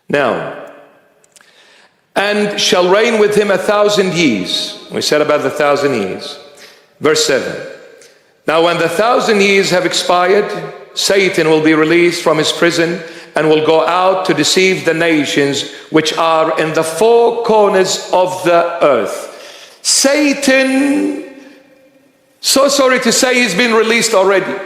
Now, and shall reign with him 1,000 years. We said about the 1,000 years. Verse 7. Now when the 1,000 years have expired, Satan will be released from his prison and will go out to deceive the nations which are in the four corners of the earth. Satan, so sorry to say, he's been released already.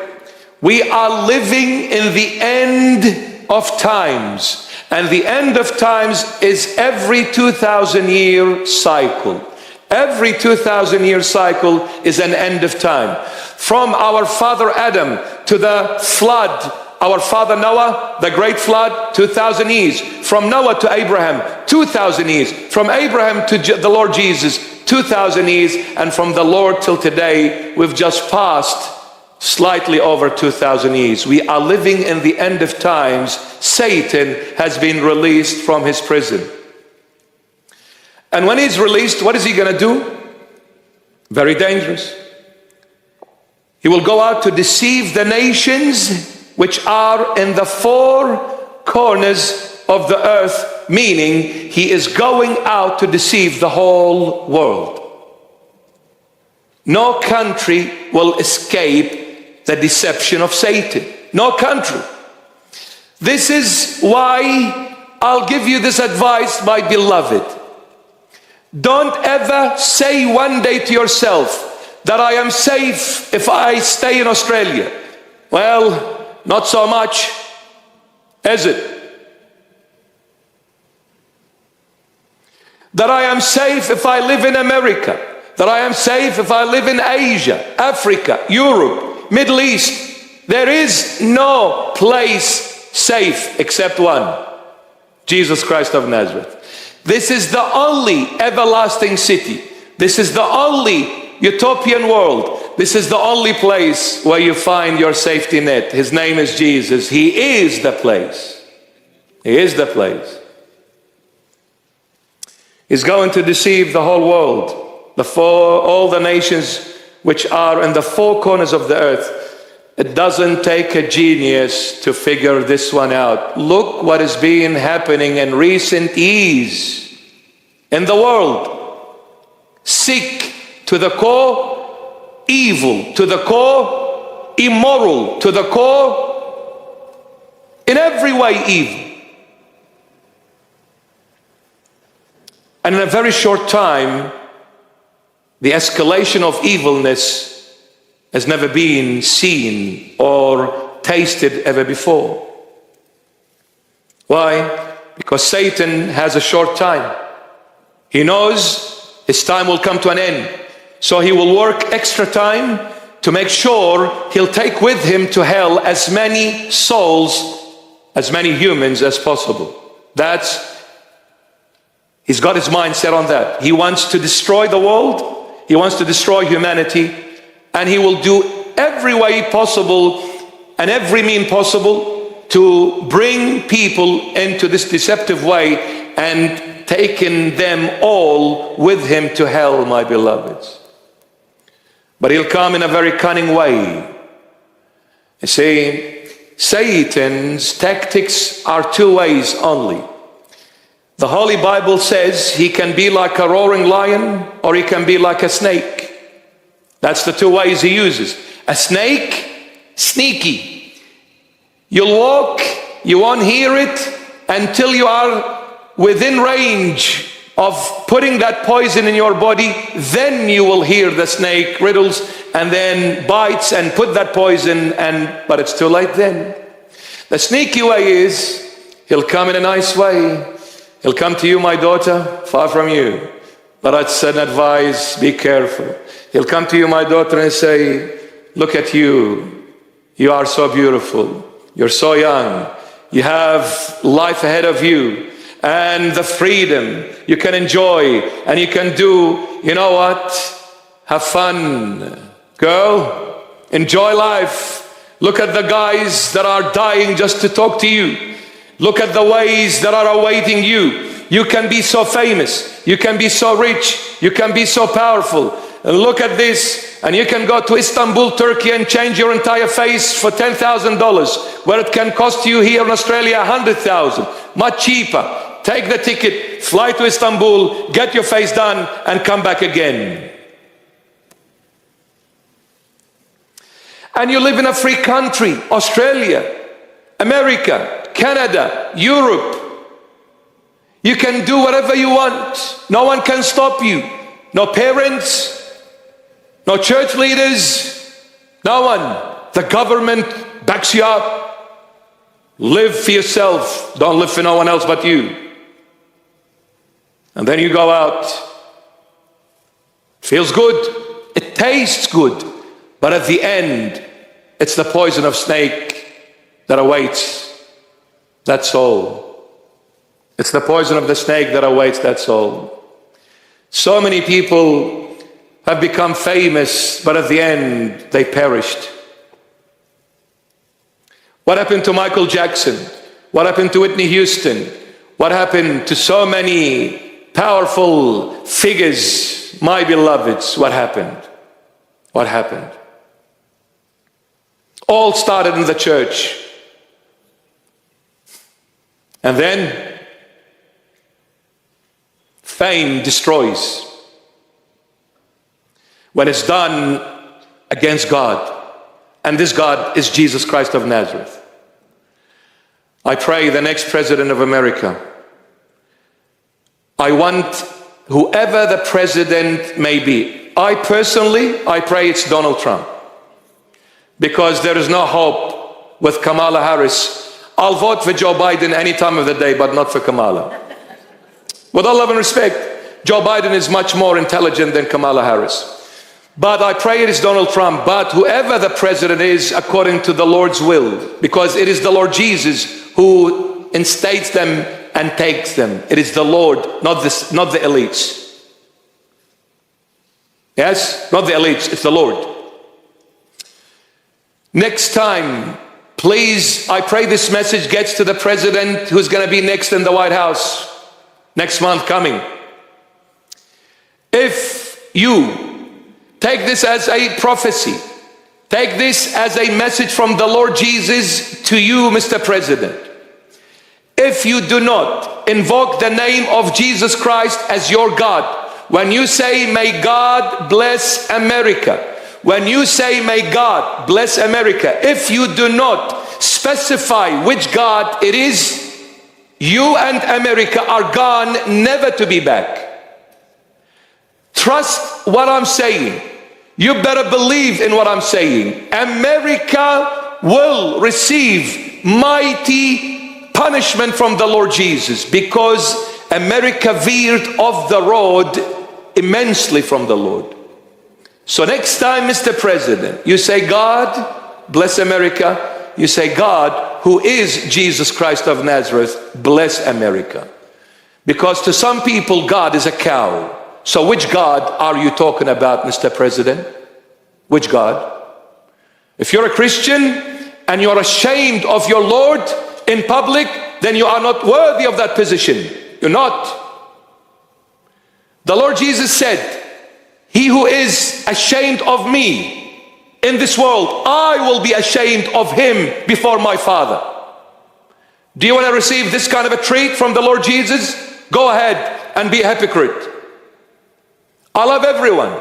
We are living in the end of times. And the end of times is every 2,000-year cycle. Every 2,000-year cycle is an end of time. From our father Adam to the flood, our father Noah, the great flood, 2,000 years. From Noah to Abraham, 2,000 years. From Abraham to the Lord Jesus, 2,000 years. And from the Lord till today, we've just passed slightly over 2,000 years. We are living in the end of times. Satan has been released from his prison. And when he's released, what is he going to do? Very dangerous. He will go out to deceive the nations which are in the four corners of the earth, meaning he is going out to deceive the whole world. No country will escape the deception of Satan. No country. This is why I'll give you this advice, my beloved. Don't ever say one day to yourself that I am safe if I stay in Australia. Well, not so much, is it? That I am safe if I live in America. That I am safe if I live in Asia, Africa, Europe, Middle East. There is no place safe except one: Jesus Christ of Nazareth. This is the only everlasting city. This is the only utopian world. This is the only place where you find your safety net. His name is Jesus. He is the place. He is the place. He's going to deceive the whole world, all the nations which are in the four corners of the earth. It doesn't take a genius to figure this one out. Look what has been happening in recent years in the world. Sick to the core, evil to the core, immoral to the core, in every way evil. And in a very short time, the escalation of evilness has never been seen or tasted ever before. Why? Because Satan has a short time. He knows his time will come to an end. So he will work extra time to make sure he'll take with him to hell as many souls, as many humans as possible. He's got his mind set on that. He wants to destroy the world. He wants to destroy humanity. And he will do every way possible and every mean possible to bring people into this deceptive way and taking them all with him to hell, my beloveds. But he'll come in a very cunning way. You see, Satan's tactics are two ways only. The Holy Bible says he can be like a roaring lion or he can be like a snake. That's the two ways he uses. A snake, sneaky. You'll walk, you won't hear it until you are within range of putting that poison in your body. Then you will hear the snake riddles and then bites and put that poison, but it's too late then. The sneaky way is he'll come in a nice way. He'll come to you, my daughter, far from you. But it's an advice, be careful. He'll come to you, my daughter, and say, look at you. You are so beautiful. You're so young. You have life ahead of you. And the freedom you can enjoy. And you can do, you know what? Have fun. Girl, enjoy life. Look at the guys that are dying just to talk to you. Look at the ways that are awaiting you. You can be so famous. You can be so rich. You can be so powerful. And look at this, and you can go to Istanbul, Turkey, and change your entire face for $10,000, where it can cost you here in Australia $100,000. Much cheaper. Take the ticket, fly to Istanbul, get your face done, and come back again. And you live in a free country, Australia, America, Canada, Europe. You can do whatever you want. No one can stop you. No parents, no church leaders, no one. The government backs you up. Live for yourself. Don't live for no one else but you. And then you go out. Feels good. It tastes good. But at the end, it's the poison of snake that awaits. That's all. It's the poison of the snake that awaits. That's all. So many people have become famous, but at the end, they perished. What happened to Michael Jackson? What happened to Whitney Houston? What happened to so many powerful figures, my beloveds? What happened? What happened? All started in the church. And then fame destroys when it's done against God. And this God is Jesus Christ of Nazareth. I pray the next president of America, I want whoever the president may be, I pray it's Donald Trump. Because there is no hope with Kamala Harris. I'll vote for Joe Biden any time of the day, but not for Kamala. With all love and respect, Joe Biden is much more intelligent than Kamala Harris. But I pray it is Donald Trump. But whoever the president is, according to the Lord's will, because it is the Lord Jesus who instates them and takes them. It is the Lord, not the elites. Yes, not the elites, it's the Lord. Next time, please, I pray this message gets to the president who's going to be next in the White House next month coming. If you take this as a prophecy, take this as a message from the Lord Jesus to you, Mr. President. If you do not invoke the name of Jesus Christ as your God, when you say, may God bless America, when you say, may God bless America, if you do not specify which God it is, you and America are gone, never to be back. Trust what I'm saying. You better believe in what I'm saying. America will receive mighty punishment from the Lord Jesus, because America veered off the road immensely from the Lord. So next time, Mr. President, you say, God bless America, you say, God, who is Jesus Christ of Nazareth, bless America. Because to some people, God is a cow. So which God are you talking about, Mr. President? Which God? If you're a Christian and you're ashamed of your Lord in public, then you are not worthy of that position. You're not. The Lord Jesus said, he who is ashamed of me in this world, I will be ashamed of him before my Father. Do you want to receive this kind of a treat from the Lord Jesus? Go ahead and be a hypocrite. I love everyone.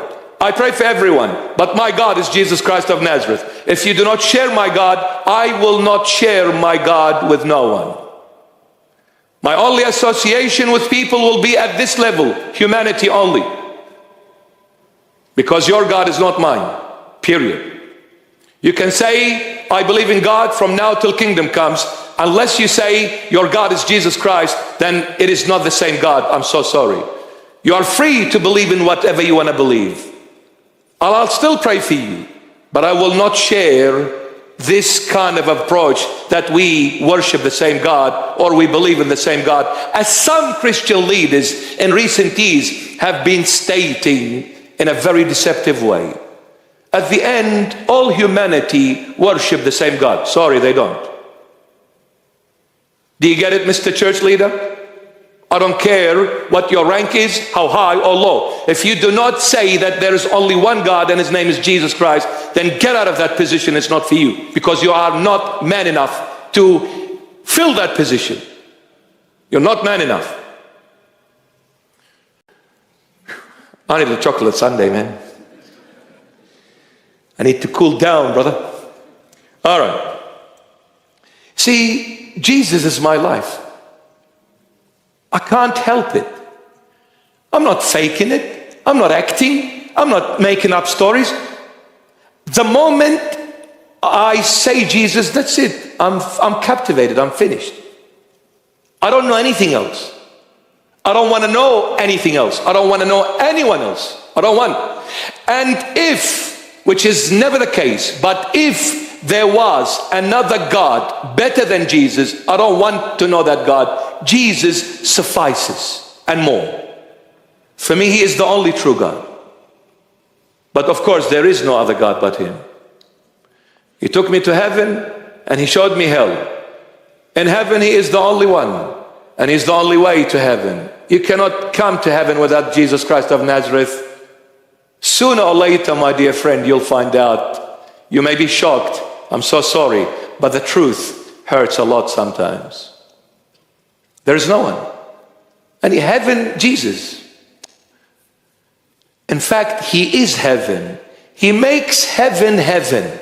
I pray for everyone. But my God is Jesus Christ of Nazareth. If you do not share my God, I will not share my God with no one. My only association with people will be at this level, humanity only. Because your God is not mine, period. You can say, I believe in God from now till kingdom comes. Unless you say your God is Jesus Christ, then it is not the same God. I'm so sorry. You are free to believe in whatever you want to believe. I'll still pray for you, but I will not share this kind of approach that we worship the same God or we believe in the same God, as some Christian leaders in recent years have been stating in a very deceptive way. At the end, all humanity worship the same God. Sorry, they don't. Do you get it, Mr. Church Leader? I don't care what your rank is, how high or low. If you do not say that there is only one God and his name is Jesus Christ, then get out of that position. It's not for you, because you are not man enough to fill that position. You're not man enough. I need a chocolate sundae, man. I need to cool down, brother. All right. See, Jesus is my life. I can't help it. I'm not faking it. I'm not acting. I'm not making up stories. The moment I say Jesus, that's it. I'm captivated. I'm finished. I don't know anything else. I don't want to know anything else. I don't want to know anyone else. I don't want. And if, which is never the case, but if there was another God better than Jesus, I don't want to know that God. Jesus suffices and more. For me, he is the only true God. But of course, there is no other God but him. He took me to heaven and he showed me hell. In heaven, he is the only one. And he's the only way to heaven. You cannot come to heaven without Jesus Christ of Nazareth. Sooner or later, my dear friend, you'll find out. You may be shocked. I'm so sorry. But the truth hurts a lot sometimes. There is no one. And in heaven, Jesus. In fact, he is heaven. He makes heaven heaven.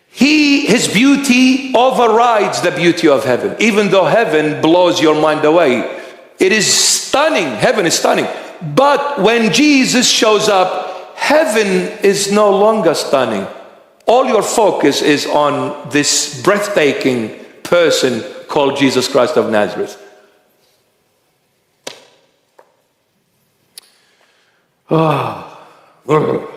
His beauty overrides the beauty of heaven. Even though heaven blows your mind away. It is stunning. Heaven is stunning. But when Jesus shows up, heaven is no longer stunning. All your focus is on this breathtaking person called Jesus Christ of Nazareth. Oh.